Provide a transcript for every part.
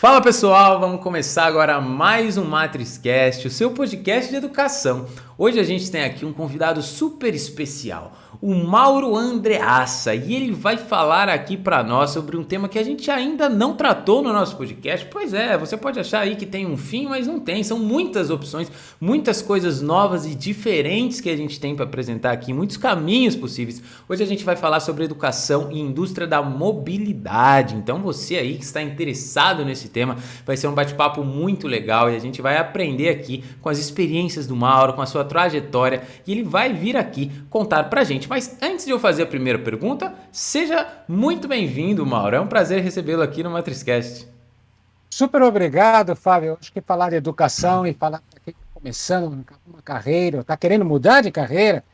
Fala pessoal, vamos começar agora mais um MatrizCast, o seu podcast de educação. Hoje a gente tem aqui um convidado super especial, o Mauro Andreassa, e ele vai falar aqui para nós sobre um tema que a gente ainda não tratou no nosso podcast. Pois é, você pode achar aí que tem um fim, mas não tem, são muitas opções, muitas coisas novas e diferentes que a gente tem para apresentar aqui, muitos caminhos possíveis. Hoje a gente vai falar sobre educação e indústria da mobilidade, então você aí que está interessado nesse tema, vai ser um bate-papo muito legal e a gente vai aprender aqui com as experiências do Mauro, com a sua trajetória, e ele vai vir aqui contar pra gente. Mas antes de eu fazer a primeira pergunta, seja muito bem-vindo, Mauro. É um prazer recebê-lo aqui no MatrizCast. Super obrigado, Fábio. Acho que falar de educação e falar para quem está começando uma carreira, está querendo mudar de carreira,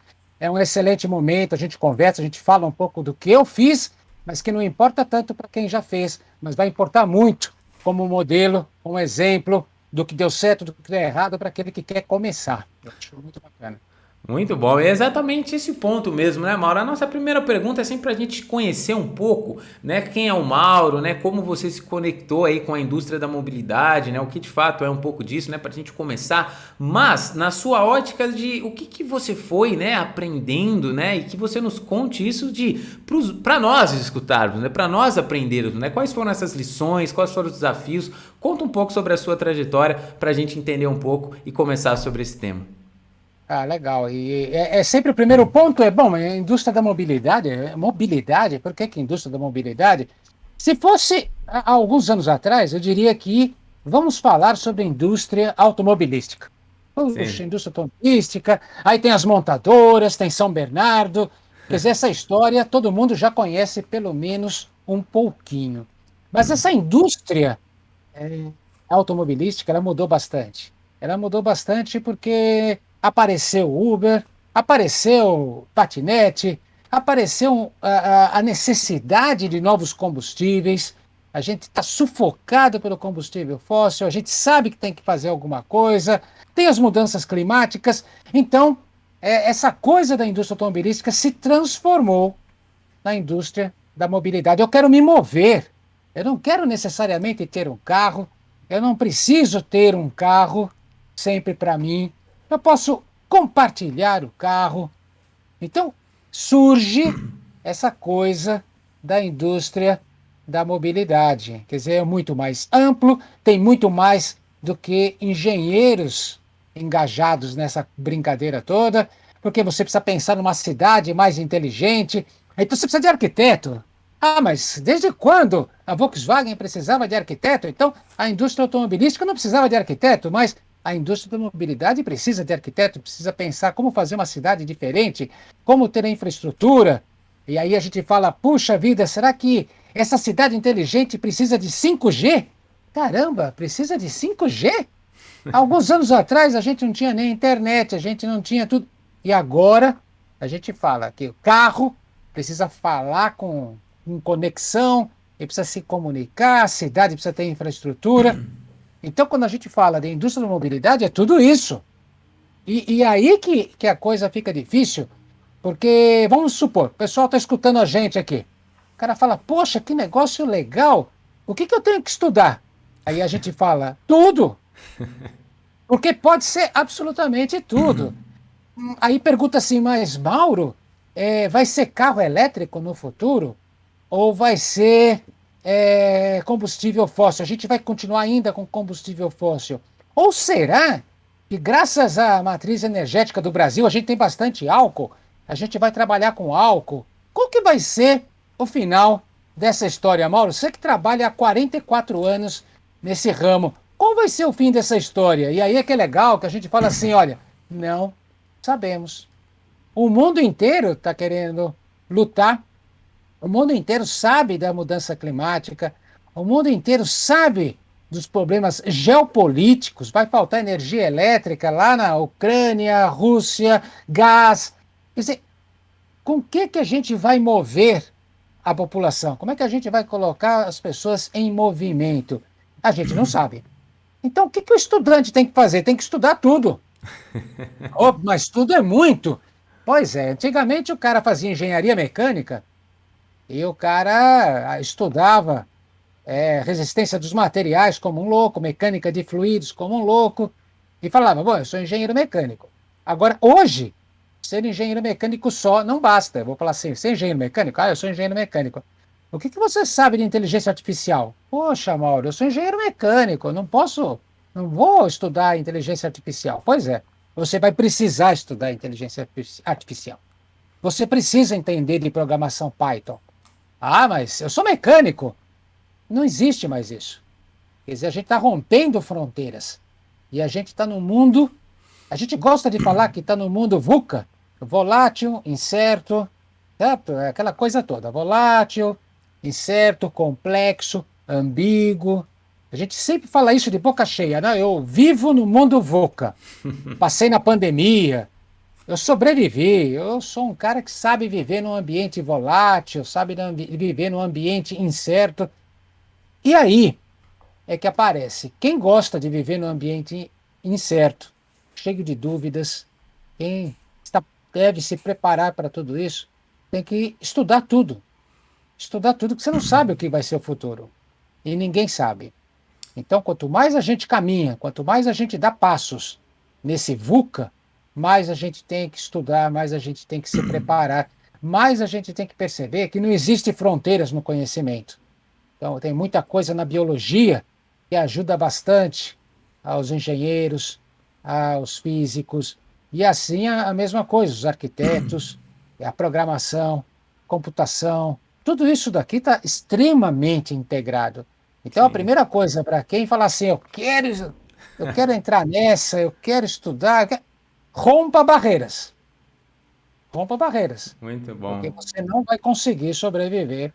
é um excelente momento. A gente conversa, a gente fala um pouco do que eu fiz, mas que não importa tanto para quem já fez, mas vai importar muito como modelo, como exemplo do que deu certo, do que deu errado para aquele que quer começar. Eu acho muito bacana. Muito bom, é exatamente esse ponto mesmo, né, Mauro? A nossa primeira pergunta é sempre para a gente conhecer um pouco, né, quem é o Mauro, né, como você se conectou aí com a indústria da mobilidade, né, o que de fato é um pouco disso, né, para a gente começar. Mas na sua ótica de o que você foi, né, aprendendo, né, e que você nos conte isso de para nós escutarmos, né, para nós aprendermos, né, quais foram essas lições, quais foram os desafios. Conta um pouco sobre a sua trajetória para a gente entender um pouco e começar sobre esse tema. Ah, legal. E é sempre o primeiro ponto, bom, a indústria da mobilidade, mobilidade, por que que indústria da mobilidade? Se fosse há alguns anos atrás, eu diria que vamos falar sobre a indústria automobilística. Puxa, Sim. indústria automobilística, aí tem as montadoras, tem São Bernardo, quer dizer, essa história todo mundo já conhece pelo menos um pouquinho. Mas essa indústria automobilística, ela mudou bastante. Ela mudou bastante porque apareceu Uber, apareceu patinete, apareceu a necessidade de novos combustíveis. A gente está sufocado pelo combustível fóssil, a gente sabe que tem que fazer alguma coisa, tem as mudanças climáticas. Então, essa coisa da indústria automobilística se transformou na indústria da mobilidade. Eu quero me mover. Eu não quero necessariamente ter um carro. Eu não preciso ter um carro sempre para mim. Eu posso compartilhar o carro. Então, surge essa coisa da indústria da mobilidade. Quer dizer, é muito mais amplo, tem muito mais do que engenheiros engajados nessa brincadeira toda, porque você precisa pensar numa cidade mais inteligente. Então você precisa de arquiteto. Ah, mas desde quando a Volkswagen precisava de arquiteto? Então a indústria automobilística não precisava de arquiteto, mas a indústria da mobilidade precisa de arquiteto, precisa pensar como fazer uma cidade diferente, como ter a infraestrutura. E aí a gente fala, puxa vida, será que essa cidade inteligente precisa de 5G? Caramba, precisa de 5G? Alguns anos atrás a gente não tinha nem internet, a gente não tinha tudo. E agora a gente fala que o carro precisa falar com conexão, ele precisa se comunicar, a cidade precisa ter infraestrutura. Então, quando a gente fala de indústria da mobilidade, é tudo isso. E aí que a coisa fica difícil, porque, vamos supor, o pessoal está escutando a gente aqui. O cara fala, poxa, que negócio legal, o que eu tenho que estudar? Aí a gente fala, tudo, porque pode ser absolutamente tudo. Aí pergunta assim, mas Mauro, vai ser carro elétrico no futuro? Ou vai ser combustível fóssil? A gente vai continuar ainda com combustível fóssil? Ou será que, graças à matriz energética do Brasil, a gente tem bastante álcool? A gente vai trabalhar com álcool? Qual que vai ser o final dessa história, Mauro? Você que trabalha há 44 anos nesse ramo, qual vai ser o fim dessa história? E aí é que é legal que a gente fala assim, olha, não sabemos. O mundo inteiro está querendo lutar, o mundo inteiro sabe da mudança climática, o mundo inteiro sabe dos problemas geopolíticos, vai faltar energia elétrica lá na Ucrânia, Rússia, gás. Quer dizer, com que a gente vai mover a população? Como é que a gente vai colocar as pessoas em movimento? A gente não sabe. Então, o que o estudante tem que fazer? Tem que estudar tudo. Oh, mas tudo é muito. Pois é, antigamente o cara fazia engenharia mecânica e o cara estudava resistência dos materiais como um louco, mecânica de fluidos como um louco, e falava, bom, eu sou engenheiro mecânico. Agora, hoje, ser engenheiro mecânico só não basta. Eu vou falar assim, ser engenheiro mecânico? Ah, eu sou engenheiro mecânico. O que você sabe de inteligência artificial? Poxa, Mauro, eu sou engenheiro mecânico, não vou estudar inteligência artificial. Pois é, você vai precisar estudar inteligência artificial. Você precisa entender de programação Python. Ah, mas eu sou mecânico. Não existe mais isso. Quer dizer, a gente está rompendo fronteiras. E a gente está no mundo. A gente gosta de falar que está no mundo VUCA, volátil, incerto, certo? É aquela coisa toda. Volátil, incerto, complexo, ambíguo. A gente sempre fala isso de boca cheia, né? Eu vivo no mundo VUCA. Passei na pandemia, eu sobrevivi, eu sou um cara que sabe viver num ambiente volátil, sabe viver num ambiente incerto. E aí é que aparece quem gosta de viver num ambiente incerto, cheio de dúvidas, quem deve se preparar para tudo isso, tem que estudar tudo. Estudar tudo, porque você não sabe o que vai ser o futuro. E ninguém sabe. Então, quanto mais a gente caminha, quanto mais a gente dá passos nesse VUCA, mais a gente tem que estudar, mais a gente tem que se preparar, mais a gente tem que perceber que não existe fronteiras no conhecimento. Então, tem muita coisa na biologia que ajuda bastante aos engenheiros, aos físicos, e assim a mesma coisa, os arquitetos, a programação, computação, tudo isso daqui está extremamente integrado. Então, a Sim. primeira coisa para quem fala assim, eu quero entrar nessa, eu quero estudar, rompa barreiras. Rompa barreiras, Muito porque bom. você não vai conseguir sobreviver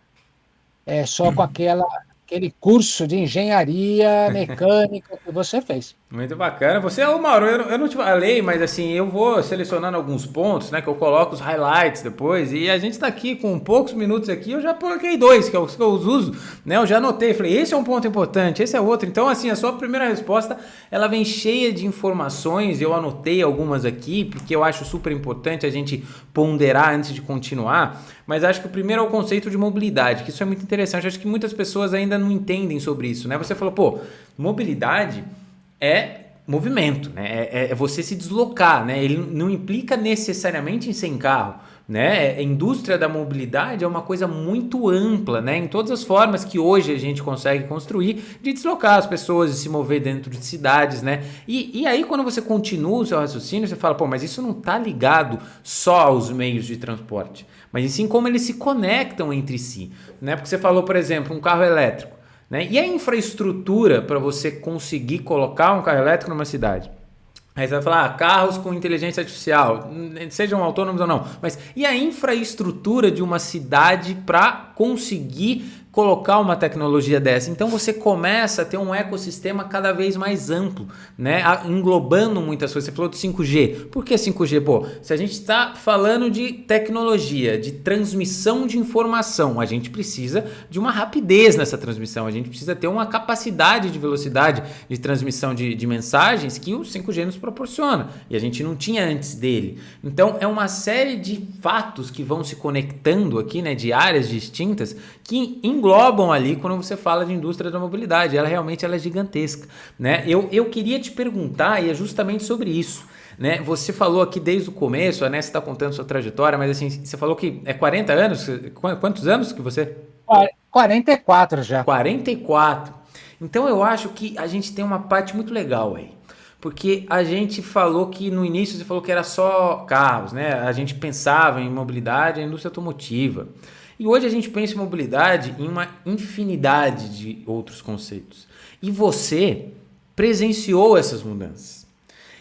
só com aquele curso de engenharia mecânica que você fez. Muito bacana. Você, ô Mauro, eu não te falei, mas assim, eu vou selecionando alguns pontos, né? Que eu coloco os highlights depois. E a gente tá aqui com poucos minutos aqui, eu já coloquei dois, que é os que eu uso, né? Eu já anotei, falei, esse é um ponto importante, esse é outro. Então, assim, a sua primeira resposta, ela vem cheia de informações. Eu anotei algumas aqui, porque eu acho super importante a gente ponderar antes de continuar. Mas acho que o primeiro é o conceito de mobilidade, que isso é muito interessante. Acho que muitas pessoas ainda não entendem sobre isso, né? Você falou, pô, mobilidade é movimento, né? É você se deslocar, né? Ele não implica necessariamente em ser em carro, né? A indústria da mobilidade é uma coisa muito ampla, né? Em todas as formas que hoje a gente consegue construir de deslocar as pessoas, de se mover dentro de cidades, né? E aí quando você continua o seu raciocínio, você fala, pô, mas isso não está ligado só aos meios de transporte, mas sim como eles se conectam entre si, né? Porque você falou, por exemplo, um carro elétrico. Né? E a infraestrutura para você conseguir colocar um carro elétrico numa cidade? Aí você vai falar, carros com inteligência artificial, sejam autônomos ou não. Mas e a infraestrutura de uma cidade para conseguir colocar uma tecnologia dessa? Então você começa a ter um ecossistema cada vez mais amplo, né? Englobando muitas coisas. Você falou do 5G. Por que 5G? Pô, se a gente está falando de tecnologia, de transmissão de informação, a gente precisa de uma rapidez nessa transmissão. A gente precisa ter uma capacidade de velocidade de transmissão de mensagens que o 5G nos proporciona. E a gente não tinha antes dele. Então é uma série de fatos que vão se conectando aqui, né? De áreas distintas que englobam ali quando você fala de indústria da mobilidade. Ela realmente é gigantesca, né? Eu queria te perguntar, e é justamente sobre isso, né? Você falou aqui desde o começo, né? Você está contando sua trajetória, mas assim, você falou que é 40 anos? Quantos anos que você... 44 já. 44. Então eu acho que a gente tem uma parte muito legal aí. Porque a gente falou que no início você falou que era só carros, né? A gente pensava em mobilidade, a indústria automotiva. E hoje a gente pensa em mobilidade em uma infinidade de outros conceitos. E você presenciou essas mudanças.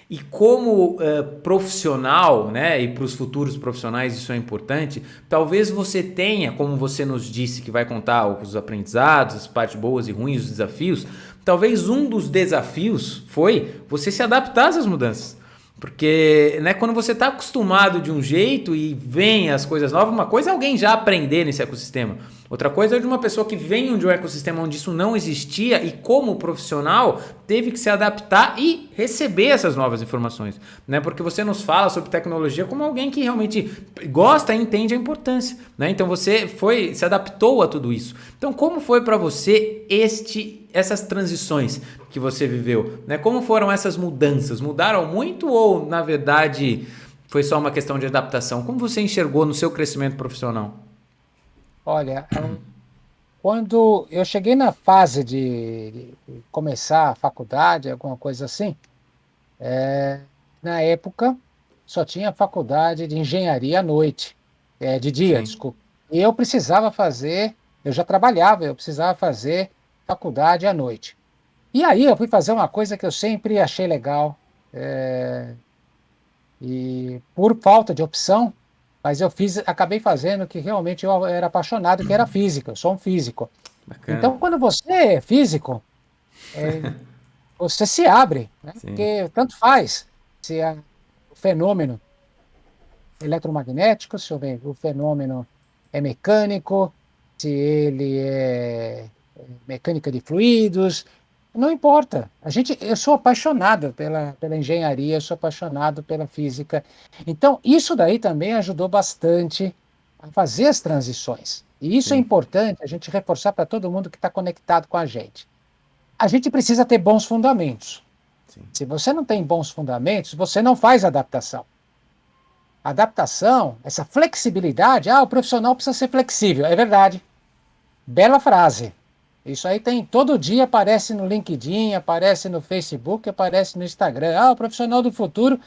E como profissional, né, e para os futuros profissionais isso é importante, talvez você tenha, como você nos disse que vai contar os aprendizados, as partes boas e ruins, os desafios, talvez um dos desafios foi você se adaptar a essas mudanças. Porque, né, quando você está acostumado de um jeito e vem as coisas novas, uma coisa é alguém já aprender nesse ecossistema. Outra coisa é de uma pessoa que vem de um ecossistema onde isso não existia e como profissional teve que se adaptar e receber essas novas informações, né? Porque você nos fala sobre tecnologia como alguém que realmente gosta e entende a importância, né? Então você se adaptou a tudo isso. Então como foi para você essas transições que você viveu, né? Como foram essas mudanças? Mudaram muito ou na verdade foi só uma questão de adaptação? Como você enxergou no seu crescimento profissional? Olha, quando eu cheguei na fase de começar a faculdade, alguma coisa assim, na época só tinha faculdade de engenharia à noite, de dia, Sim. desculpa. E eu precisava fazer, eu já trabalhava, eu precisava fazer faculdade à noite. E aí eu fui fazer uma coisa que eu sempre achei legal, e por falta de opção, mas acabei fazendo o que realmente eu era apaixonado, que era física, eu sou um físico. Bacana. Então, quando você é físico, você se abre, né? Sim. Porque tanto faz se é o fenômeno eletromagnético, se o fenômeno é mecânico, se ele é mecânica de fluidos, não importa. Eu sou apaixonado pela engenharia, eu sou apaixonado pela física. Então, isso daí também ajudou bastante a fazer as transições. E isso é Sim. importante a gente reforçar para todo mundo que está conectado com a gente. A gente precisa ter bons fundamentos. Sim. Se você não tem bons fundamentos, você não faz adaptação. Adaptação, essa flexibilidade, o profissional precisa ser flexível, é verdade. Bela frase. Isso aí tem, todo dia aparece no LinkedIn, aparece no Facebook, aparece no Instagram. O profissional do futuro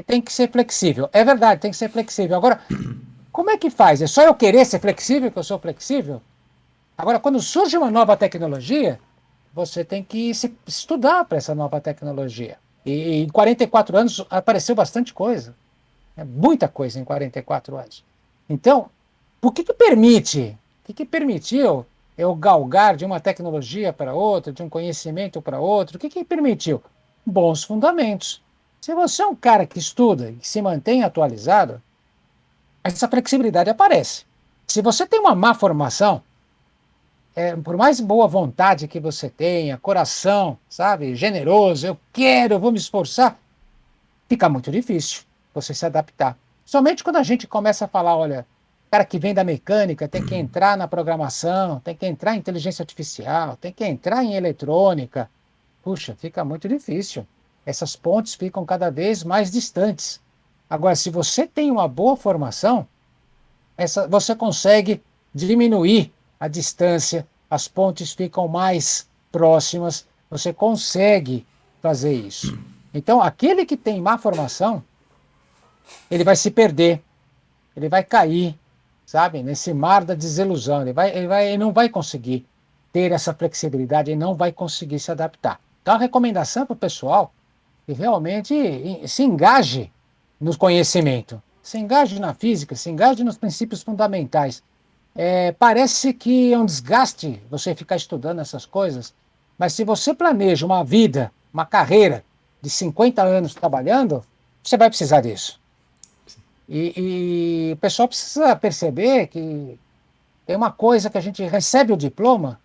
tem que ser flexível. É verdade, tem que ser flexível. Agora, como é que faz? É só eu querer ser flexível que eu sou flexível? Agora, quando surge uma nova tecnologia, você tem que se estudar para essa nova tecnologia. E em 44 anos apareceu bastante coisa. Muita coisa em 44 anos. Então, o que permitiu eu galgar de uma tecnologia para outra, de um conhecimento para outro? O que permitiu? Bons fundamentos. Se você é um cara que estuda e se mantém atualizado, essa flexibilidade aparece. Se você tem uma má formação, por mais boa vontade que você tenha, coração, sabe, generoso, eu vou me esforçar, fica muito difícil você se adaptar. Somente quando a gente começa a falar, olha, o cara que vem da mecânica tem que entrar na programação, tem que entrar em inteligência artificial, tem que entrar em eletrônica. Puxa, fica muito difícil. Essas pontes ficam cada vez mais distantes. Agora, se você tem uma boa formação, você consegue diminuir a distância, as pontes ficam mais próximas, você consegue fazer isso. Então, aquele que tem má formação, ele vai se perder, ele vai cair, sabe, nesse mar da desilusão. Ele não vai conseguir ter essa flexibilidade, ele não vai conseguir se adaptar. Então, a recomendação para o pessoal é que realmente se engaje no conhecimento, se engaje na física, se engaje nos princípios fundamentais. Parece que é um desgaste você ficar estudando essas coisas, mas se você planeja uma vida, uma carreira de 50 anos trabalhando, você vai precisar disso. E o pessoal precisa perceber que tem uma coisa que a gente recebe o diploma,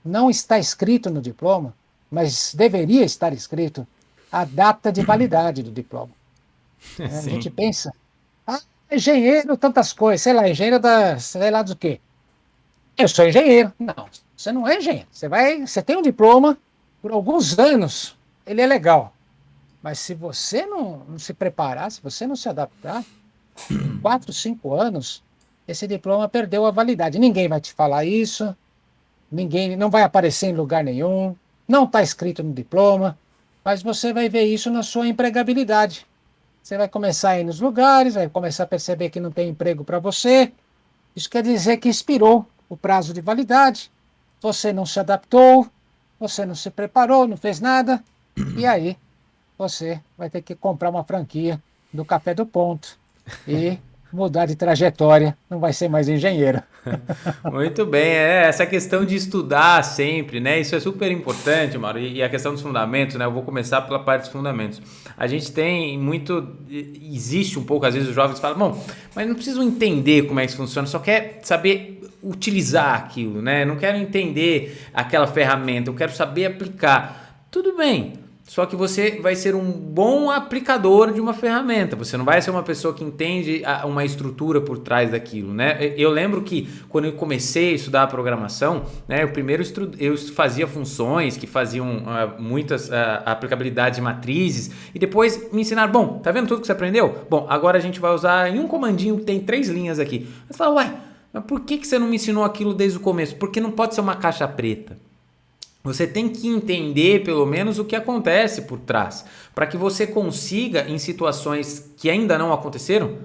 não está escrito no diploma, mas deveria estar escrito a data de validade do diploma. A gente Sim. pensa, engenheiro, tantas coisas, sei lá, engenheiro sei lá do quê. Eu sou engenheiro. Não, você não é engenheiro. Você tem um diploma por alguns anos, ele é legal. Mas se você não se preparar, se você não se adaptar, em 4, 5 anos, esse diploma perdeu a validade. Ninguém vai te falar isso, ninguém não vai aparecer em lugar nenhum, não está escrito no diploma, mas você vai ver isso na sua empregabilidade. Você vai começar a ir nos lugares, vai começar a perceber que não tem emprego para você. Isso quer dizer que expirou o prazo de validade, você não se adaptou, você não se preparou, não fez nada, e aí você vai ter que comprar uma franquia do Café do Ponto e mudar de trajetória, não vai ser mais engenheiro. Muito bem, essa questão de estudar sempre, né? Isso é super importante, Mauro. E a questão dos fundamentos, né? Eu vou começar pela parte dos fundamentos. A gente tem muito. Existe um pouco, às vezes os jovens falam, bom, mas não precisam entender como é que isso funciona, só quer saber utilizar aquilo, né? Não quero entender aquela ferramenta, eu quero saber aplicar. Tudo bem. Só que você vai ser um bom aplicador de uma ferramenta. Você não vai ser uma pessoa que entende uma estrutura por trás daquilo, né? Eu lembro que quando eu comecei a estudar a programação, né, eu fazia funções que faziam muitas aplicabilidades de matrizes e depois me ensinaram, bom, tá vendo tudo que você aprendeu? Bom, agora a gente vai usar em um comandinho que tem 3 linhas aqui. Você fala, uai, mas por que você não me ensinou aquilo desde o começo? Porque não pode ser uma caixa preta. Você tem que entender pelo menos o que acontece por trás, para que você consiga, em situações que ainda não aconteceram,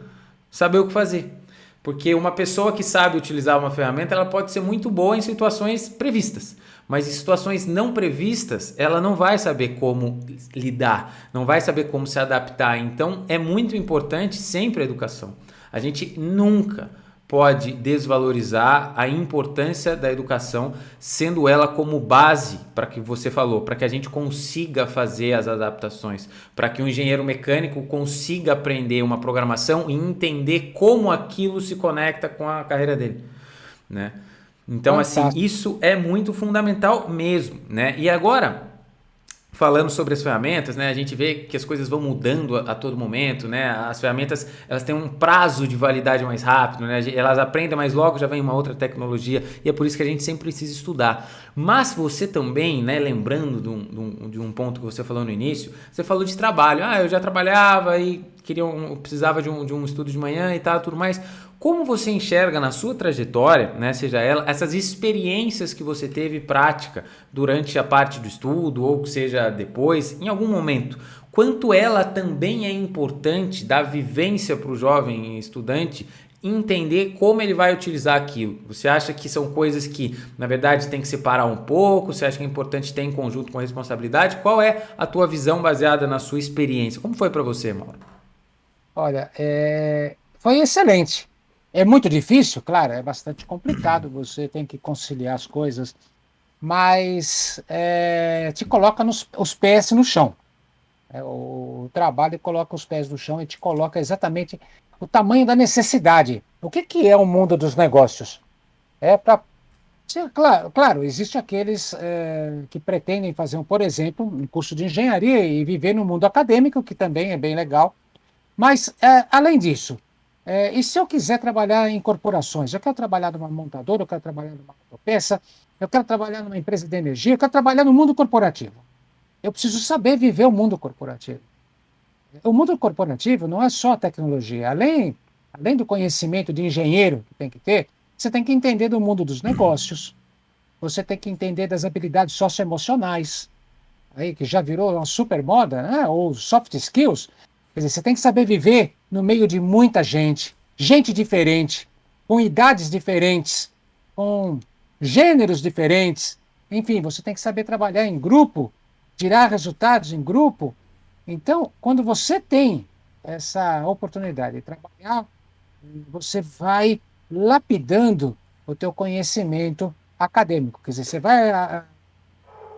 saber o que fazer. Porque uma pessoa que sabe utilizar uma ferramenta, ela pode ser muito boa em situações previstas, mas em situações não previstas, ela não vai saber como lidar, não vai saber como se adaptar. Então, é muito importante sempre a educação. A gente nunca pode desvalorizar a importância da educação, sendo ela como base para que você falou, para que a gente consiga fazer as adaptações, para que o engenheiro mecânico consiga aprender uma programação e entender como aquilo se conecta com a carreira dele, né? Então, assim, isso é muito fundamental mesmo, né? E agora, falando sobre as ferramentas, né, a gente vê que as coisas vão mudando a todo momento, né? As ferramentas, elas têm um prazo de validade mais rápido, né? Elas aprendem mais logo, já vem uma outra tecnologia e é por isso que a gente sempre precisa estudar. Mas você também, né, lembrando de um ponto que você falou no início, você falou de trabalho. Eu já trabalhava e precisava de um estudo de manhã e tal, tudo mais. Como você enxerga na sua trajetória, né, seja ela, essas experiências que você teve prática durante a parte do estudo ou que seja depois, em algum momento, quanto ela também é importante da vivência para o jovem estudante entender como ele vai utilizar aquilo? Você acha que são coisas que, na verdade, tem que separar um pouco? Você acha que é importante ter em conjunto com a responsabilidade? Qual é a tua visão baseada na sua experiência? Como foi para você, Mauro? Olha, foi excelente. É muito difícil, claro, é bastante complicado, você tem que conciliar as coisas, mas te coloca os pés no chão. O trabalho coloca os pés no chão e te coloca exatamente o tamanho da necessidade. O que, que é o mundo dos negócios? É para. Claro, claro, existe aqueles que pretendem fazer, por exemplo, um curso de engenharia e viver no mundo acadêmico, que também é bem legal. Mas, além disso, e se eu quiser trabalhar em corporações? Eu quero trabalhar numa montadora, eu quero trabalhar numa autopeça, eu quero trabalhar numa empresa de energia, eu quero trabalhar no mundo corporativo. Eu preciso saber viver o mundo corporativo. O mundo corporativo não é só a tecnologia. Além do conhecimento de engenheiro que tem que ter, você tem que entender do mundo dos negócios, você tem que entender das habilidades socioemocionais, aí, que já virou uma super moda, né? Ou soft skills. Quer dizer, você tem que saber viver no meio de muita gente, gente diferente, com idades diferentes, com gêneros diferentes. Enfim, você tem que saber trabalhar em grupo, tirar resultados em grupo. Então, quando você tem essa oportunidade de trabalhar, você vai lapidando o teu conhecimento acadêmico. Quer dizer, você vai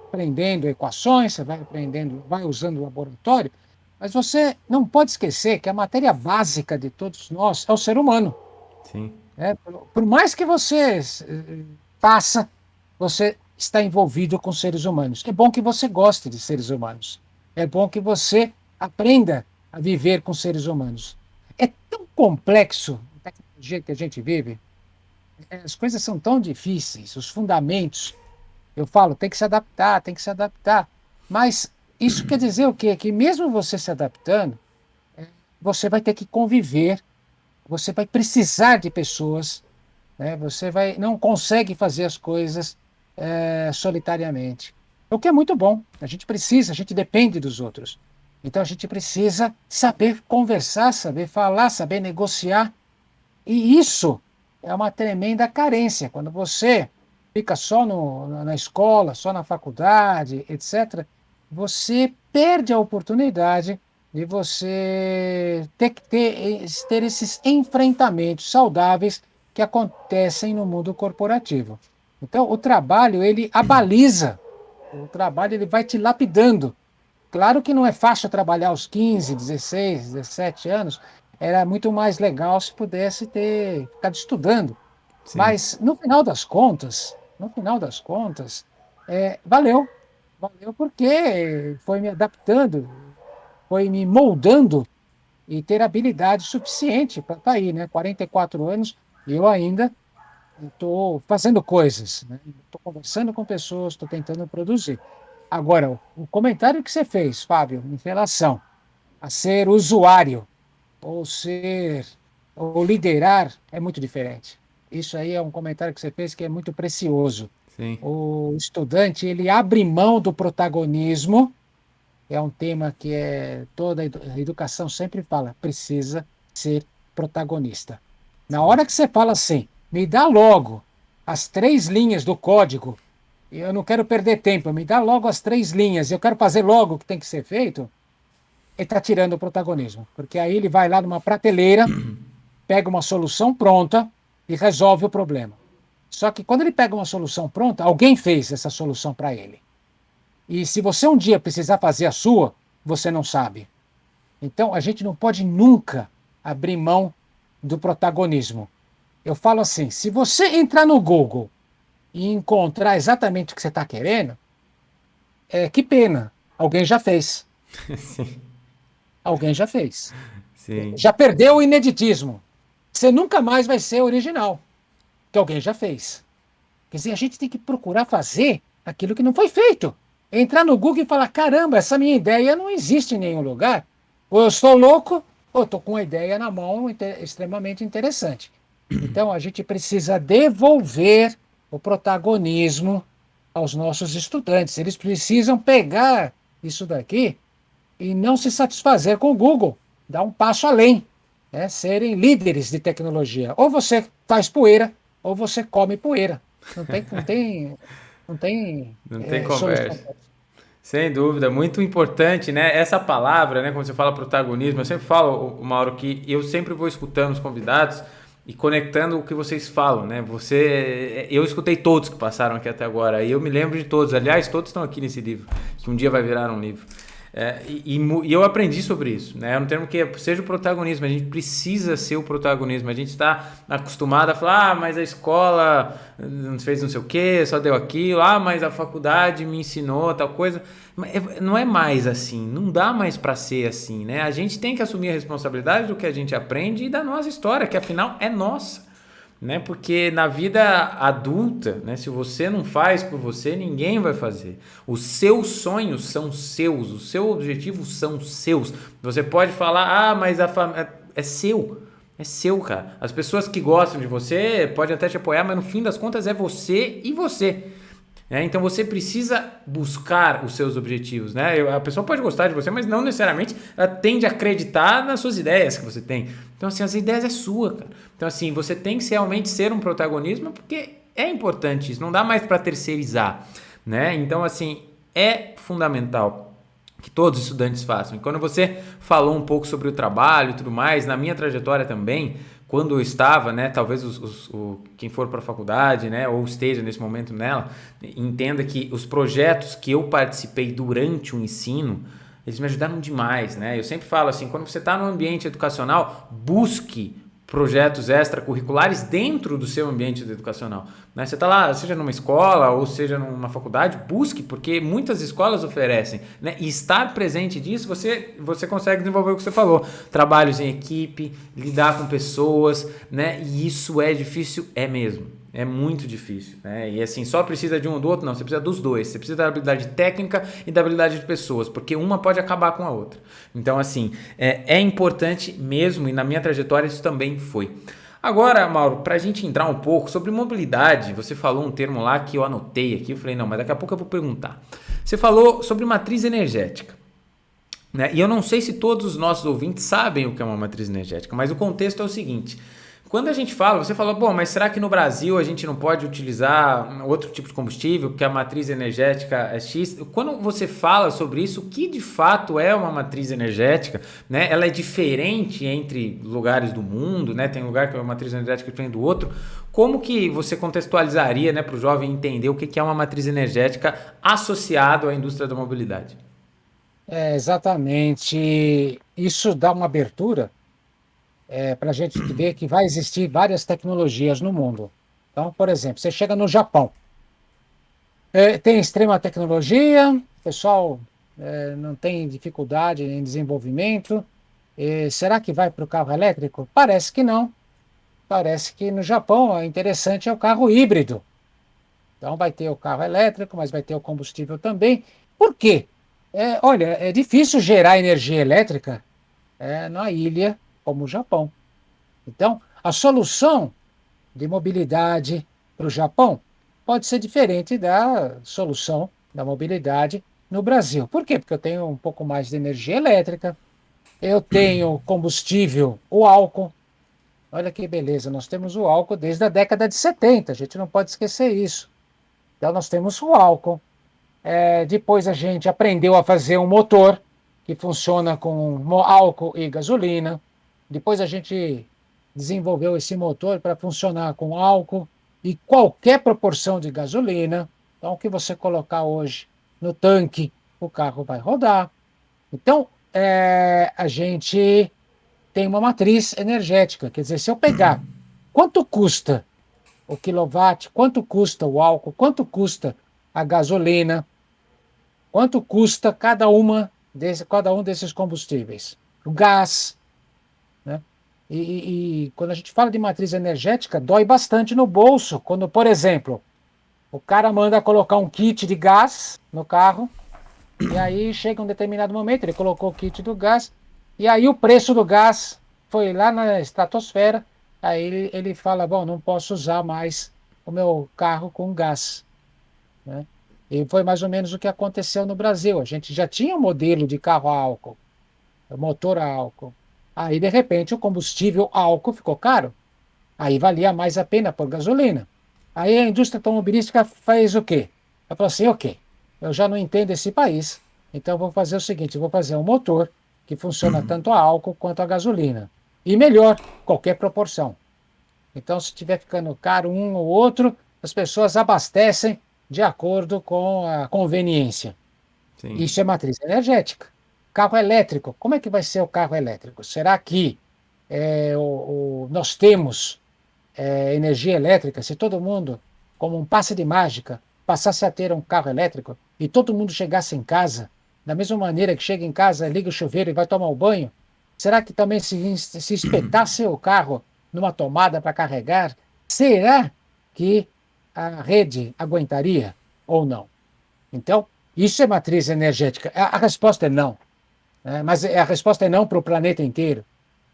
aprendendo equações, você vai aprendendo, vai usando o laboratório, mas você não pode esquecer que a matéria básica de todos nós é o ser humano. Sim. Por mais que você faça, você está envolvido com seres humanos. É bom que você goste de seres humanos. É bom que você aprenda a viver com seres humanos. É tão complexo a tecnologia que a gente vive, as coisas são tão difíceis, os fundamentos. Eu falo, tem que se adaptar, tem que se adaptar. Mas isso quer dizer o quê? Que mesmo você se adaptando, você vai ter que conviver, você vai precisar de pessoas, né? Você não consegue fazer as coisas solitariamente. O que é muito bom. A gente precisa, a gente depende dos outros. Então a gente precisa saber conversar, saber falar, saber negociar. E isso é uma tremenda carência. Quando você fica só na escola, só na faculdade, etc., você perde a oportunidade de você ter que ter esses enfrentamentos saudáveis que acontecem no mundo corporativo. Então, o trabalho, ele abaliza, o trabalho ele vai te lapidando. Claro que não é fácil trabalhar aos 15, 16, 17 anos, era muito mais legal se pudesse ter ficado estudando. Sim, Mas no final das contas, valeu. Valeu porque foi me adaptando, foi me moldando e ter habilidade suficiente para estar aí, né? 44 anos e eu ainda estou fazendo coisas, né? Estou conversando com pessoas, estou tentando produzir. Agora, o comentário que você fez, Fábio, em relação a ser usuário ou ser ou liderar é muito diferente. Isso aí é um comentário que você fez que é muito precioso. sim, O estudante, ele abre mão do protagonismo, é um tema que toda a educação sempre fala, precisa ser protagonista. Na sim. hora que você fala assim, me dá logo as 3 linhas do código, eu não quero perder tempo, me dá logo as 3 linhas, eu quero fazer logo o que tem que ser feito, ele está tirando o protagonismo, porque aí ele vai lá numa prateleira, pega uma solução pronta e resolve o problema. Só que quando ele pega uma solução pronta, alguém fez essa solução para ele. E se você um dia precisar fazer a sua, você não sabe. Então, a gente não pode nunca abrir mão do protagonismo. Eu falo assim: se você entrar no Google e encontrar exatamente o que você está querendo, que pena, alguém já fez. Sim, Alguém já fez. sim. Já perdeu o ineditismo. Você nunca mais vai ser original, que alguém já fez. Quer dizer, a gente tem que procurar fazer aquilo que não foi feito. Entrar no Google e falar: caramba, essa minha ideia não existe em nenhum lugar. Ou eu sou louco, ou estou com uma ideia na mão extremamente interessante. Então, a gente precisa devolver o protagonismo aos nossos estudantes. Eles precisam pegar isso daqui e não se satisfazer com o Google, dar um passo além, né? Serem líderes de tecnologia. Ou você faz poeira, ou você come poeira. Não tem Não tem solução conversa. para isso. Sem dúvida, muito importante, né? Essa palavra, né? Quando você fala protagonismo, eu sempre falo, Mauro, que eu sempre vou escutando os convidados e conectando o que vocês falam, né? Eu escutei todos que passaram aqui até agora e eu me lembro de todos. Aliás, todos estão aqui nesse livro, que um dia vai virar um livro. E eu aprendi sobre isso, né? É um termo que seja o protagonismo, a gente precisa ser o protagonismo. A gente está acostumado a falar, mas a escola não fez não sei o que, só deu aquilo, mas a faculdade me ensinou tal coisa. Não é mais assim, não dá mais para ser assim, né? A gente tem que assumir a responsabilidade do que a gente aprende e da nossa história, que afinal é nossa, né? Porque na vida adulta, né, se você não faz por você, ninguém vai fazer. Os seus sonhos são seus, os seus objetivos são seus. Você pode falar, mas a família é seu. É seu, cara. As pessoas que gostam de você podem até te apoiar, mas no fim das contas é você e você. Então você precisa buscar os seus objetivos, né? A pessoa pode gostar de você, mas não necessariamente ela tende a acreditar nas suas ideias que você tem. Então assim, as ideias é sua, cara. Então assim, você tem que realmente ser um protagonismo porque é importante isso, não dá mais para terceirizar, né? Então assim, é fundamental que todos os estudantes façam. E quando você falou um pouco sobre o trabalho e tudo mais, na minha trajetória também, quando eu estava, né, talvez quem for para a faculdade, né, ou esteja nesse momento nela, entenda que os projetos que eu participei durante o ensino, eles me ajudaram demais, né? Eu sempre falo assim, quando você está no ambiente educacional, busque projetos extracurriculares dentro do seu ambiente educacional, né? Você está lá, seja numa escola ou seja numa faculdade, busque, porque muitas escolas oferecem, né? E estar presente disso, você consegue desenvolver o que você falou, trabalhos em equipe, lidar com pessoas, né? E isso é difícil, é mesmo. É muito difícil, né? E assim, só precisa de um ou do outro? Não, você precisa dos dois. Você precisa da habilidade técnica e da habilidade de pessoas, porque uma pode acabar com a outra. Então, assim, é importante mesmo, e na minha trajetória isso também foi. Agora, Mauro, para a gente entrar um pouco sobre mobilidade, você falou um termo lá que eu anotei aqui, eu falei, não, mas daqui a pouco eu vou perguntar. Você falou sobre matriz energética, né? E eu não sei se todos os nossos ouvintes sabem o que é uma matriz energética, mas o contexto é o seguinte: quando a gente fala, você falou, bom, mas será que no Brasil a gente não pode utilizar outro tipo de combustível, porque a matriz energética é X? Quando você fala sobre isso, o que de fato é uma matriz energética, né? Ela é diferente entre lugares do mundo, né? Tem lugar que é uma matriz energética diferente do outro. Como que você contextualizaria, né, para o jovem entender o que é uma matriz energética associado à indústria da mobilidade? Exatamente. Isso dá uma abertura para a gente ver que vai existir várias tecnologias no mundo. Então, por exemplo, você chega no Japão, tem extrema tecnologia, o pessoal não tem dificuldade em desenvolvimento. Será que vai para o carro elétrico? Parece que não. Parece que no Japão o interessante é o carro híbrido. Então vai ter o carro elétrico, mas vai ter o combustível também. Por quê? Olha, é difícil gerar energia elétrica na ilha como o Japão. Então, a solução de mobilidade para o Japão pode ser diferente da solução da mobilidade no Brasil. Por quê? Porque eu tenho um pouco mais de energia elétrica, eu tenho combustível, o álcool. Olha que beleza, nós temos o álcool desde a década de 70, a gente não pode esquecer isso. Então, nós temos o álcool. Depois, a gente aprendeu a fazer um motor que funciona com álcool e gasolina. Depois, a gente desenvolveu esse motor para funcionar com álcool e qualquer proporção de gasolina. Então, o que você colocar hoje no tanque, o carro vai rodar. Então, a gente tem uma matriz energética. Quer dizer, se eu pegar quanto custa o quilowatt, quanto custa o álcool, quanto custa a gasolina, quanto custa cada um desses combustíveis, o gás, né? E quando a gente fala de matriz energética, dói bastante no bolso. Quando, por exemplo, o cara manda colocar um kit de gás no carro, e aí chega um determinado momento, ele colocou o kit do gás, e aí o preço do gás foi lá na estratosfera, aí ele fala, bom, não posso usar mais o meu carro com gás, né? E foi mais ou menos o que aconteceu no Brasil. A gente já tinha um modelo de carro a álcool, motor a álcool. Aí, de repente, o combustível álcool ficou caro. Aí valia mais a pena por gasolina. Aí a indústria automobilística fez o quê? Ela falou assim, ok, eu já não entendo esse país, então eu vou fazer o seguinte, eu vou fazer um motor que funciona tanto a álcool quanto a gasolina. E melhor, qualquer proporção. Então, se estiver ficando caro um ou outro, as pessoas abastecem de acordo com a conveniência. Sim. Isso é matriz energética. Carro elétrico, como é que vai ser o carro elétrico? Será que nós temos energia elétrica? Se todo mundo, como um passe de mágica, passasse a ter um carro elétrico e todo mundo chegasse em casa, da mesma maneira que chega em casa, liga o chuveiro e vai tomar o banho, será que também se espetasse o carro numa tomada para carregar, será que a rede aguentaria ou não? Então, isso é matriz energética. A resposta é não, né? Mas a resposta é não para o planeta inteiro.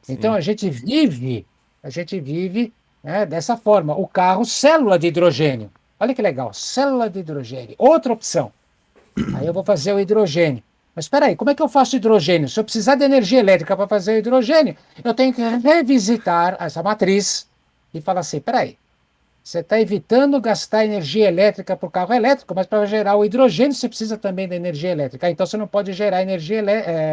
Então, Sim. a gente vive, né, dessa forma. O carro, célula de hidrogênio. Olha que legal, célula de hidrogênio. Outra opção. Aí eu vou fazer o hidrogênio. Mas espera aí, como é que eu faço hidrogênio? Se eu precisar de energia elétrica para fazer o hidrogênio, eu tenho que revisitar essa matriz e falar assim, espera aí, você está evitando gastar energia elétrica para o carro elétrico, mas para gerar o hidrogênio você precisa também da energia elétrica. Então você não pode gerar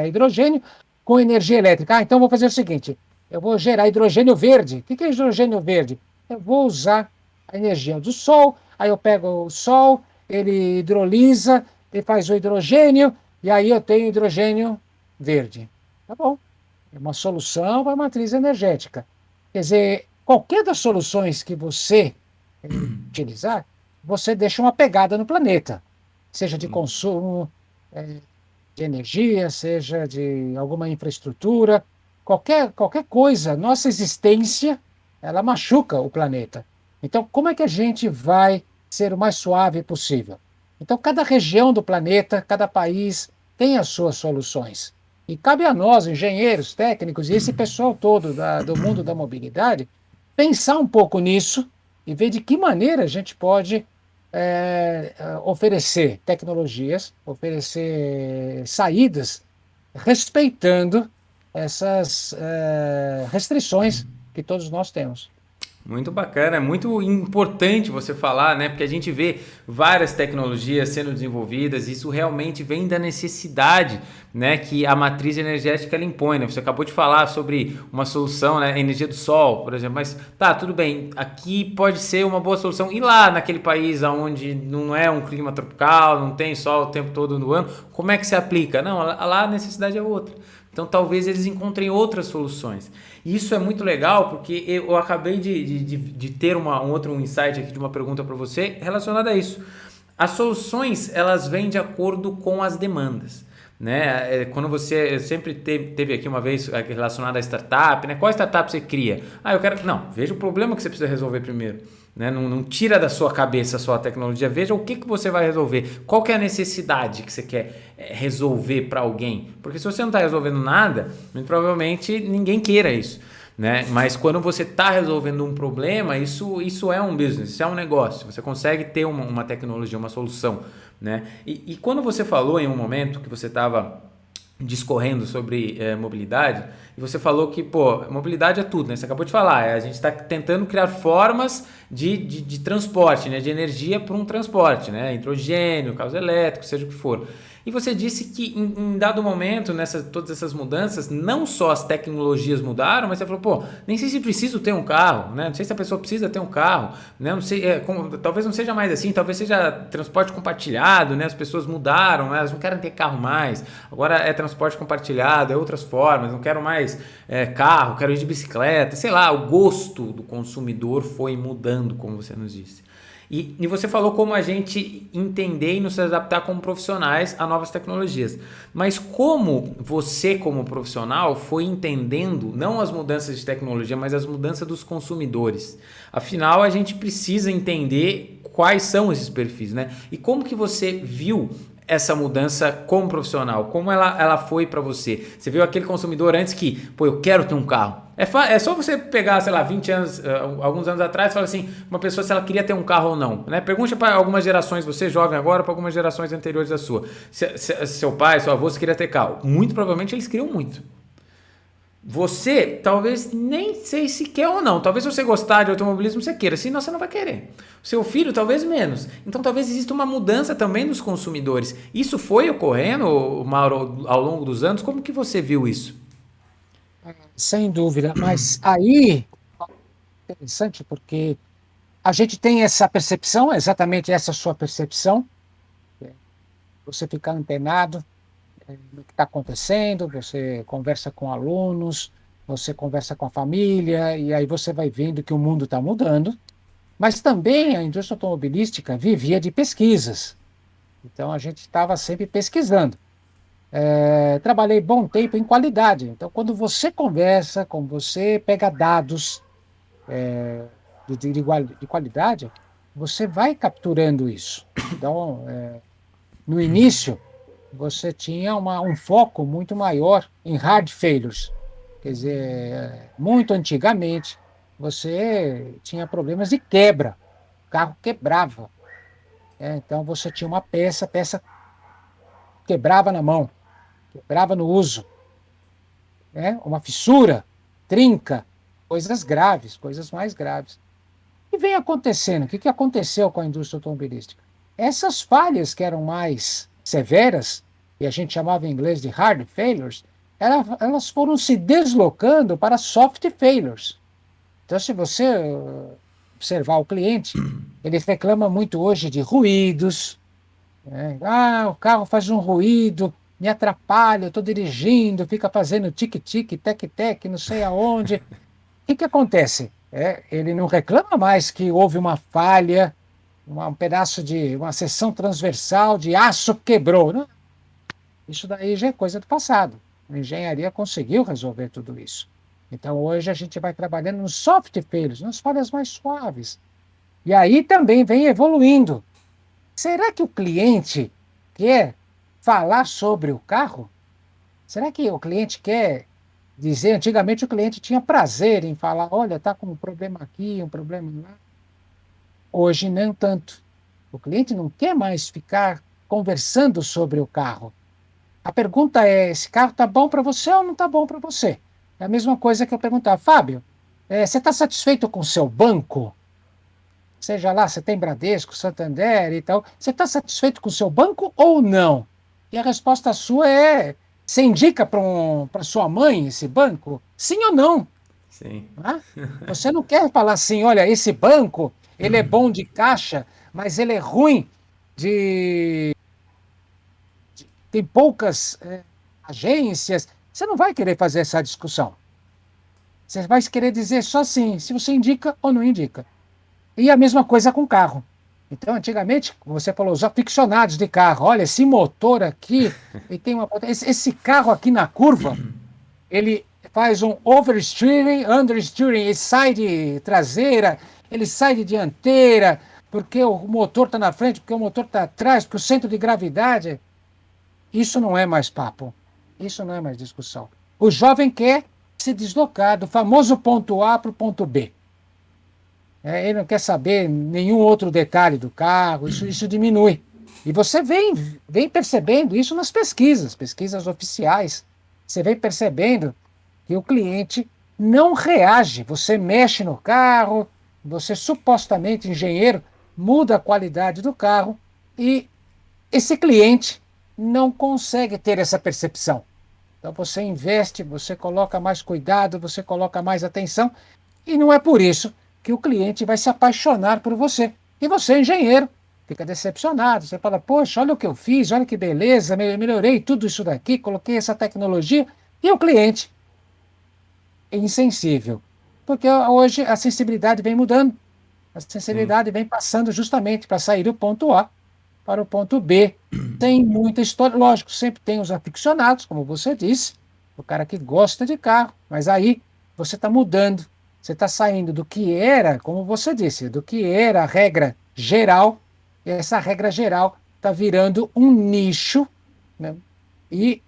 hidrogênio com energia elétrica. Então eu vou fazer o seguinte: eu vou gerar hidrogênio verde. O que é hidrogênio verde? Eu vou usar a energia do sol, aí eu pego o sol, ele hidrolisa, ele faz o hidrogênio, e aí eu tenho hidrogênio verde. Tá bom. É uma solução para a matriz energética. Quer dizer, qualquer das soluções que você utilizar, você deixa uma pegada no planeta, seja de Sim. consumo de energia, seja de alguma infraestrutura, qualquer coisa, nossa existência, ela machuca o planeta. Então, como é que a gente vai ser o mais suave possível? Então, cada região do planeta, cada país tem as suas soluções. E cabe a nós, engenheiros, técnicos e esse pessoal todo do mundo da mobilidade, pensar um pouco nisso e ver de que maneira a gente pode oferecer tecnologias, oferecer saídas, respeitando essas restrições que todos nós temos. Muito bacana, é muito importante você falar, né? Porque a gente vê várias tecnologias sendo desenvolvidas, e isso realmente vem da necessidade, né, que a matriz energética ela impõe, né? Você acabou de falar sobre uma solução, né, energia do sol, por exemplo, mas tá, tudo bem, aqui pode ser uma boa solução. E lá naquele país onde não é um clima tropical, não tem sol o tempo todo no ano, como é que se aplica? Não, lá a necessidade é outra. Então talvez eles encontrem outras soluções. E isso é muito legal porque eu acabei de ter um outro insight aqui de uma pergunta para você relacionada a isso. As soluções, elas vêm de acordo com as demandas. Né? Quando você sempre teve aqui uma vez relacionado à startup, né? Qual startup você cria? Eu quero. Não, veja o problema que você precisa resolver primeiro. Né? Não tira da sua cabeça a sua tecnologia, veja o que você vai resolver, qual que é a necessidade que você quer resolver para alguém. Porque se você não está resolvendo nada, muito provavelmente ninguém queira isso. Né? Mas quando você está resolvendo um problema, isso é um business, isso é um negócio. Você consegue ter uma tecnologia, uma solução. Né? E quando você falou em um momento que você estava discorrendo sobre mobilidade, e você falou que, mobilidade é tudo, né? Você acabou de falar, a gente está tentando criar formas de transporte, né? De energia para um transporte, né? Hidrogênio, carros elétricos, seja o que for. E você disse que em dado momento, todas essas mudanças, não só as tecnologias mudaram, mas você falou, nem sei se preciso ter um carro, né? Não sei se a pessoa precisa ter um carro, né? Não sei, talvez não seja mais assim, talvez seja transporte compartilhado, né? As pessoas mudaram, né? Elas não querem ter carro mais, agora é transporte compartilhado, é outras formas, não quero mais carro, quero ir de bicicleta, sei lá, o gosto do consumidor foi mudando, como você nos disse. E você falou como a gente entender e nos adaptar como profissionais a novas tecnologias. Mas como você, como profissional, foi entendendo não as mudanças de tecnologia, mas as mudanças dos consumidores? Afinal, a gente precisa entender quais são esses perfis, né? E como que você viu essa mudança como profissional? Como ela foi para você? Você viu aquele consumidor antes que, eu quero ter um carro. É só você pegar, sei lá, 20 anos, alguns anos atrás, e falar assim, uma pessoa se ela queria ter um carro ou não. Né? Pergunte para algumas gerações, você jovem agora, para algumas gerações anteriores da sua. Se seu pai, seu avô, se queria ter carro. Muito provavelmente eles queriam muito. Você, talvez nem sei se quer ou não. Talvez você gostar de automobilismo, você queira. Senão você não vai querer. Seu filho, talvez menos. Então, talvez exista uma mudança também dos consumidores. Isso foi ocorrendo, Mauro, ao longo dos anos? Como que você viu isso? Sem dúvida, mas aí, interessante porque a gente tem essa percepção, exatamente essa sua percepção, você ficar antenado no que está acontecendo, você conversa com alunos, você conversa com a família, e aí você vai vendo que o mundo está mudando, mas também a indústria automobilística vivia de pesquisas, então a gente estava sempre pesquisando. Trabalhei bom tempo em qualidade, então quando você conversa, quando você pega dados de qualidade, você vai capturando isso. Então, no início, você tinha um foco muito maior em hard failures. Quer dizer, muito antigamente, você tinha problemas de quebra, o carro quebrava. Então, você tinha uma peça, a peça quebrava na mão, quebrava no uso. Uma fissura, trinca, coisas graves, coisas mais graves. E vem acontecendo, o que aconteceu com a indústria automobilística? Essas falhas que eram mais severas, e a gente chamava em inglês de hard failures, elas foram se deslocando para soft failures. Então, se você observar o cliente, ele reclama muito hoje de ruídos. O carro faz um ruído, me atrapalha, eu estou dirigindo, fica fazendo tique-tique, tec-tec, não sei aonde. O que acontece? Ele não reclama mais que houve uma falha, um pedaço de uma seção transversal de aço quebrou. Não, isso daí já é coisa do passado. A engenharia conseguiu resolver tudo isso. Então, hoje a gente vai trabalhando nos soft failures, nas falhas mais suaves. E aí também vem evoluindo. Será que o cliente quer falar sobre o carro? Será que o cliente quer dizer? Antigamente o cliente tinha prazer em falar, olha, está com um problema aqui, um problema lá. Hoje não tanto. O cliente não quer mais ficar conversando sobre o carro. A pergunta é, esse carro está bom para você ou não está bom para você? É a mesma coisa que eu perguntar, Fábio, você está satisfeito com o seu banco? Seja lá, você tem Bradesco, Santander e tal. Você está satisfeito com o seu banco ou não? E a resposta sua é, você indica para sua mãe esse banco? Sim ou não? Sim. Você não quer falar assim, olha, esse banco, ele é bom de caixa, mas ele é ruim tem poucas agências. você não vai querer fazer essa discussão. Você vai querer dizer só sim, se você indica ou não indica. E a mesma coisa com carro. Então, antigamente, você falou, os aficionados de carro, olha, esse motor aqui, ele tem esse carro aqui na curva, ele faz um oversteering, understeering, ele sai de traseira, ele sai de dianteira, porque o motor está na frente, porque o motor está atrás, porque o centro de gravidade. Isso não é mais papo. Isso não é mais discussão. O jovem quer se deslocar do famoso ponto A para o ponto B. Ele não quer saber nenhum outro detalhe do carro, isso diminui. E você vem percebendo isso nas pesquisas oficiais. Você vem percebendo que o cliente não reage. Você mexe no carro, você supostamente, engenheiro, muda a qualidade do carro e esse cliente não consegue ter essa percepção. Então você investe, você coloca mais cuidado, você coloca mais atenção e não é por isso que o cliente vai se apaixonar por você. E você, engenheiro, fica decepcionado. Você fala, poxa, olha o que eu fiz, olha que beleza, melhorei tudo isso daqui, coloquei essa tecnologia. E o cliente é insensível. Porque hoje a sensibilidade vem mudando. A sensibilidade vem passando justamente para sair do ponto A para o ponto B. Tem muita história, lógico, sempre tem os aficionados, como você disse, o cara que gosta de carro, mas aí você está mudando, você está saindo do que era, como você disse, do que era a regra geral, e essa regra geral está virando um nicho, né? E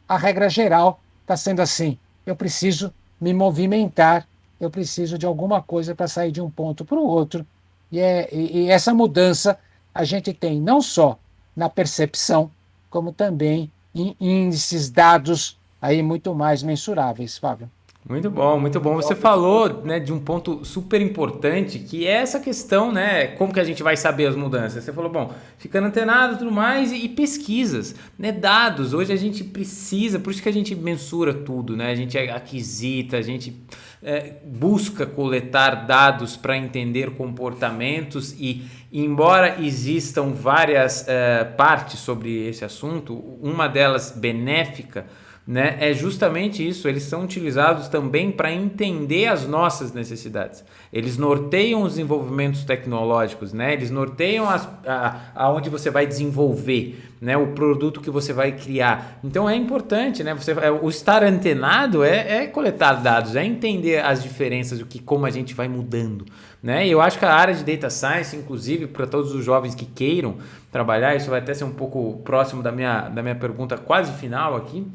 a regra geral está sendo assim, eu preciso me movimentar, eu preciso de alguma coisa para sair de um ponto para o outro, e essa mudança a gente tem não só na percepção, como também em índices, dados aí muito mais mensuráveis, Fábio. Muito bom, muito bom. Você falou, né, de um ponto super importante, que é essa questão, né, como que a gente vai saber as mudanças? Você falou, bom, ficando antenado e tudo mais, e pesquisas, né, dados. Hoje a gente precisa, por isso que a gente mensura tudo, né, a gente aquisita, a gente busca coletar dados para entender comportamentos e, embora existam várias partes sobre esse assunto, uma delas benéfica, né, é justamente isso, eles são utilizados também para entender as nossas necessidades. Eles norteiam os desenvolvimentos tecnológicos, né, eles norteiam aonde você vai desenvolver, né, o produto que você vai criar. Então é importante, né, o estar antenado é coletar dados, é entender as diferenças, como a gente vai mudando. Né? E eu acho que a área de Data Science, inclusive, para todos os jovens que queiram trabalhar, isso vai até ser um pouco próximo da minha pergunta quase final aqui,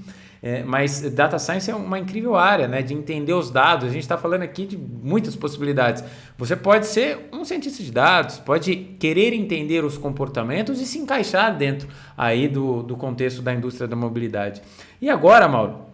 mas Data Science é uma incrível área, né, de entender os dados. A gente está falando aqui de muitas possibilidades. Você pode ser um cientista de dados, pode querer entender os comportamentos e se encaixar dentro aí do contexto da indústria da mobilidade. E agora, Mauro,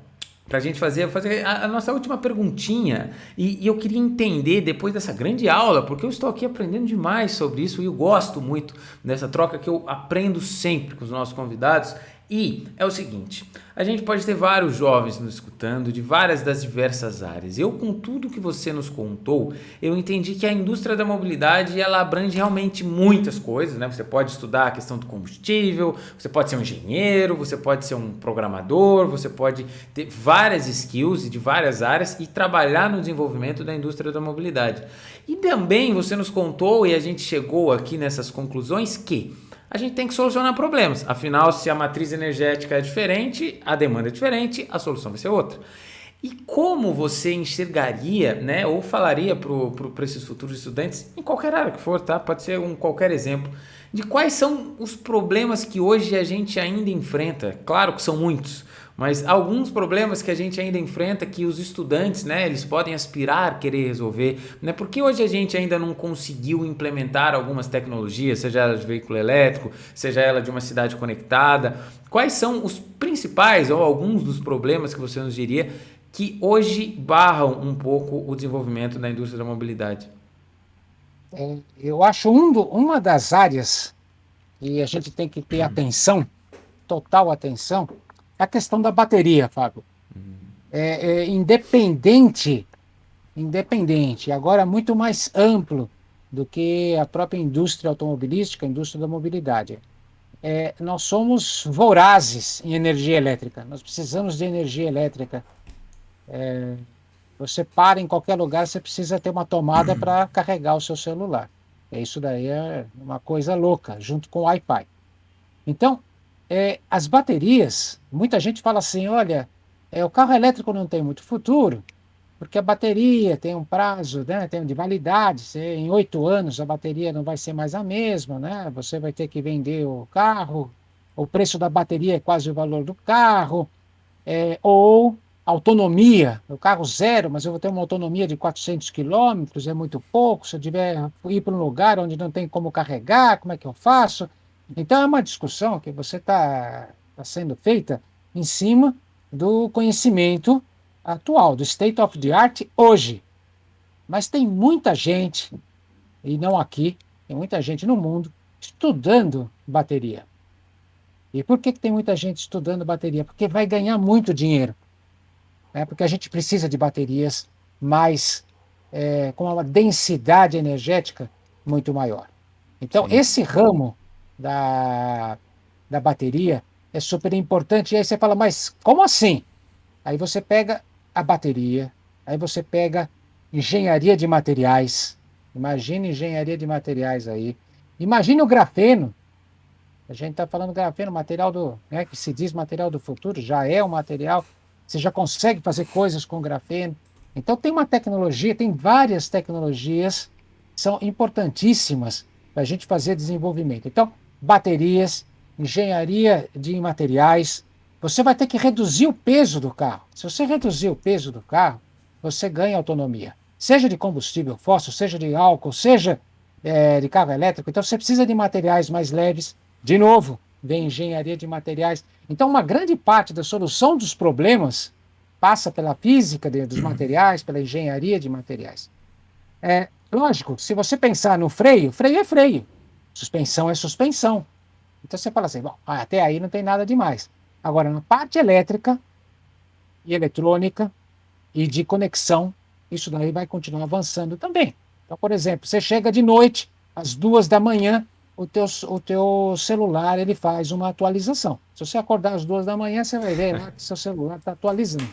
para a gente fazer a nossa última perguntinha, e eu queria entender depois dessa grande aula, porque eu estou aqui aprendendo demais sobre isso e eu gosto muito dessa troca que eu aprendo sempre com os nossos convidados. E é o seguinte, a gente pode ter vários jovens nos escutando de várias das diversas áreas. Eu, com tudo que você nos contou, eu entendi que a indústria da mobilidade, ela abrange realmente muitas coisas, né? Você pode estudar a questão do combustível, você pode ser um engenheiro, você pode ser um programador, você pode ter várias skills de várias áreas e trabalhar no desenvolvimento da indústria da mobilidade. E também você nos contou, e a gente chegou aqui nessas conclusões, que a gente tem que solucionar problemas. Afinal, se a matriz energética é diferente, a demanda é diferente, a solução vai ser outra. E como você enxergaria, né, ou falaria para esses futuros estudantes, em qualquer área que for, tá? Pode ser qualquer exemplo, de quais são os problemas que hoje a gente ainda enfrenta? Claro que são muitos, mas alguns problemas que a gente ainda enfrenta que os estudantes, né, eles podem aspirar, querer resolver, né, porque hoje a gente ainda não conseguiu implementar algumas tecnologias, seja ela de veículo elétrico, seja ela de uma cidade conectada. Quais são os principais ou alguns dos problemas que você nos diria que hoje barram um pouco o desenvolvimento da indústria da mobilidade? Eu acho uma das áreas que a gente tem que ter atenção, total atenção, é a questão da bateria, Fábio. Independente, agora muito mais amplo do que a própria indústria automobilística, a indústria da mobilidade. nós somos vorazes em energia elétrica. Nós precisamos de energia elétrica. Você para em qualquer lugar, você precisa ter uma tomada para carregar o seu celular. Isso daí é uma coisa louca, junto com o Wi-Fi. Então, as baterias, muita gente fala assim, olha, o carro elétrico não tem muito futuro, porque a bateria tem um prazo, né, tem de validade, em 8 anos a bateria não vai ser mais a mesma, né? Você vai ter que vender o carro, o preço da bateria é quase o valor do carro, ou autonomia, o carro zero, mas eu vou ter uma autonomia de 400 quilômetros, é muito pouco, se eu tiver ir para um lugar onde não tem como carregar, como é que eu faço? Então é uma discussão que você tá sendo feita em cima do conhecimento atual, do state of the art hoje. Mas tem muita gente, e não aqui, tem muita gente no mundo, estudando bateria. E por que tem muita gente estudando bateria? Porque vai ganhar muito dinheiro. Né? Porque a gente precisa de baterias mais, com uma densidade energética muito maior. Então, Sim. esse ramo da bateria é super importante. E aí você fala, mas como assim? Aí você pega a bateria, aí você pega engenharia de materiais. Imagine engenharia de materiais aí. Imagine o grafeno. A gente está falando grafeno, material né, que se diz material do futuro, já é um material. Você já consegue fazer coisas com grafeno. Então tem uma tecnologia, tem várias tecnologias que são importantíssimas para a gente fazer desenvolvimento. Então, baterias, engenharia de materiais, você vai ter que reduzir o peso do carro. Se você reduzir o peso do carro, você ganha autonomia. Seja de combustível fóssil, seja de álcool, seja de carro elétrico. Então você precisa de materiais mais leves. De novo, vem engenharia de materiais. Então uma grande parte da solução dos problemas passa pela física dos materiais, pela engenharia de materiais. Lógico, se você pensar no freio, freio é freio. Suspensão é suspensão. Então você fala assim, bom, até aí não tem nada demais. Agora, na parte elétrica e eletrônica e de conexão, isso daí vai continuar avançando também. Então, por exemplo, você chega de noite, às 2 da manhã, o teu celular ele faz uma atualização. Se você acordar às 2 da manhã, você vai ver lá que seu celular está atualizando.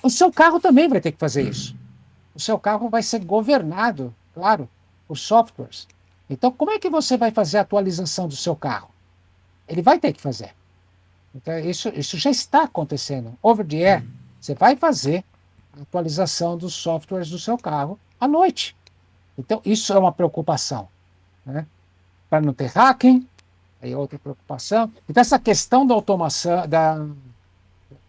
O seu carro também vai ter que fazer isso. O seu carro vai ser governado, claro, por softwares. Então, como é que você vai fazer a atualização do seu carro? Ele vai ter que fazer. Então, isso já está acontecendo. Over the air, você vai fazer a atualização dos softwares do seu carro à noite. Então, isso é uma preocupação, né? Para não ter hacking, aí é outra preocupação. Então, essa questão da automação, da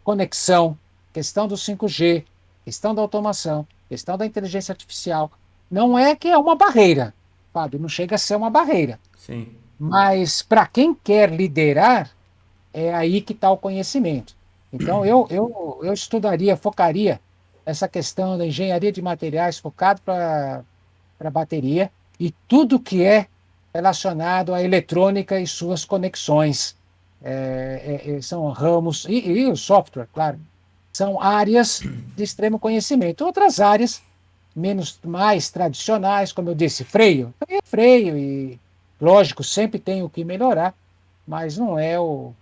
conexão, questão do 5G, questão da automação, questão da inteligência artificial, não é que é uma barreira, Fábio, não chega a ser uma barreira. Sim. Mas para quem quer liderar, é aí que está o conhecimento. Então, eu estudaria, focaria essa questão da engenharia de materiais focado para bateria e tudo que é relacionado à eletrônica e suas conexões. São ramos, e o software, claro, são áreas de extremo conhecimento. Outras áreas mais tradicionais, como eu disse, freio é freio, e lógico, sempre tem o que melhorar, mas não é o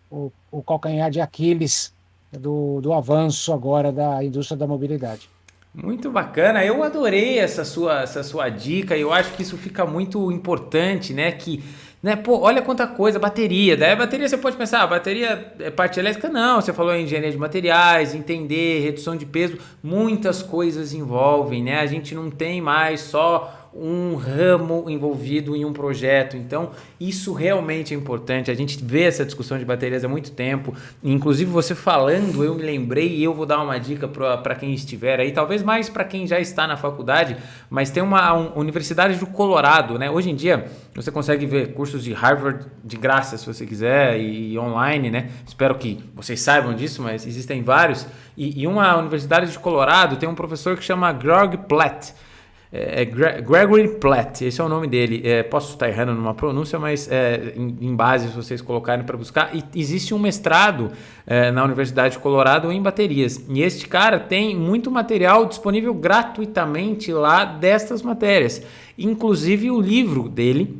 calcanhar de Aquiles do avanço agora da indústria da mobilidade. Muito bacana, eu adorei essa sua dica, e eu acho que isso fica muito importante, né, que, né, pô, olha quanta coisa, bateria, daí a bateria você pode pensar, bateria é parte elétrica, não, você falou em engenharia de materiais, entender, redução de peso, muitas coisas envolvem, né, a gente não tem mais só um ramo envolvido em um projeto, então isso realmente é importante. A gente vê essa discussão de baterias há muito tempo, inclusive você falando, eu me lembrei, e eu vou dar uma dica para quem estiver aí, talvez mais para quem já está na faculdade, mas tem uma Universidade do Colorado, né? Hoje em dia você consegue ver cursos de Harvard de graça, se você quiser, e online, né? Espero que vocês saibam disso, mas existem vários, e uma Universidade de Colorado tem um professor que chama Greg Platt. Gregory Platt, esse é o nome dele. Posso estar errando numa pronúncia, mas em base, se vocês colocarem para buscar. E existe um mestrado na Universidade de Colorado em baterias. E este cara tem muito material disponível gratuitamente lá destas matérias. Inclusive o livro dele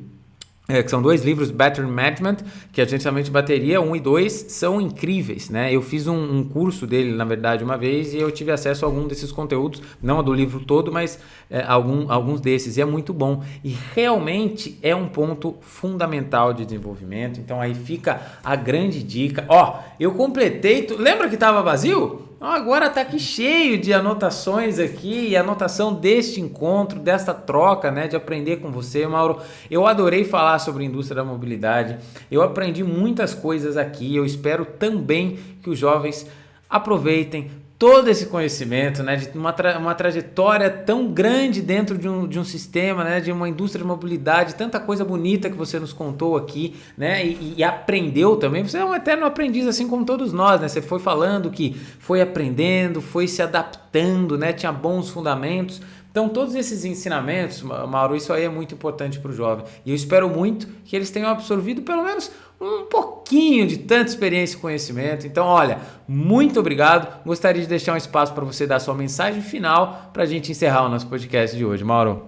que são 2 livros, Battery Management, que é justamente bateria, 1 e 2, são incríveis, né? Eu fiz um curso dele, na verdade, uma vez, e eu tive acesso a algum desses conteúdos, não a do livro todo, mas alguns desses, e é muito bom. E realmente é um ponto fundamental de desenvolvimento, então aí fica a grande dica. Ó, eu completei, lembra que estava vazio? Agora está aqui cheio de anotações aqui, e anotação deste encontro, desta troca, né, de aprender com você, Mauro. Eu adorei falar sobre a indústria da mobilidade, eu aprendi muitas coisas aqui, eu espero também que os jovens aproveitem todo esse conhecimento, né, de uma trajetória tão grande dentro de um sistema, né, de uma indústria de mobilidade, tanta coisa bonita que você nos contou aqui, né, e aprendeu também. Você é um eterno aprendiz, assim como todos nós, né? Você foi falando que foi aprendendo, foi se adaptando, né, tinha bons fundamentos. Então, todos esses ensinamentos, Mauro, isso aí é muito importante para o jovem. E eu espero muito que eles tenham absorvido pelo menos um pouquinho de tanta experiência e conhecimento. Então, olha, muito obrigado. Gostaria de deixar um espaço para você dar sua mensagem final para a gente encerrar o nosso podcast de hoje. Mauro.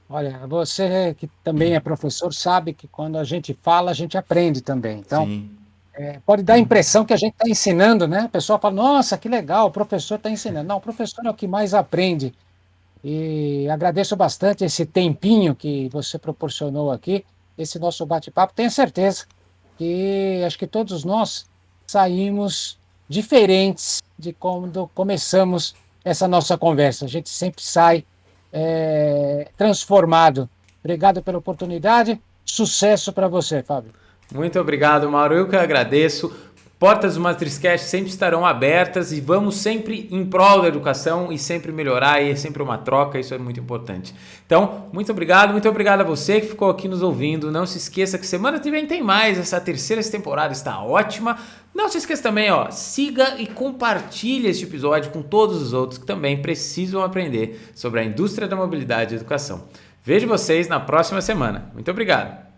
Olha, você que também é professor sabe que quando a gente fala, a gente aprende também. Então, Sim. pode dar a impressão que a gente está ensinando, né? O pessoal fala, nossa, que legal, o professor está ensinando. Não, o professor é o que mais aprende. E agradeço bastante esse tempinho que você proporcionou aqui, esse nosso bate-papo. Tenho certeza que acho que todos nós saímos diferentes de quando começamos essa nossa conversa. A gente sempre sai transformado. Obrigado pela oportunidade. Sucesso para você, Fábio. Muito obrigado, Mauro. Eu que agradeço. Portas do Matriscast sempre estarão abertas e vamos sempre em prol da educação e sempre melhorar, e é sempre uma troca, isso é muito importante. Então, muito obrigado a você que ficou aqui nos ouvindo. Não se esqueça que semana que vem tem mais, essa terceira temporada está ótima. Não se esqueça também, siga e compartilhe este episódio com todos os outros que também precisam aprender sobre a indústria da mobilidade e educação. Vejo vocês na próxima semana. Muito obrigado.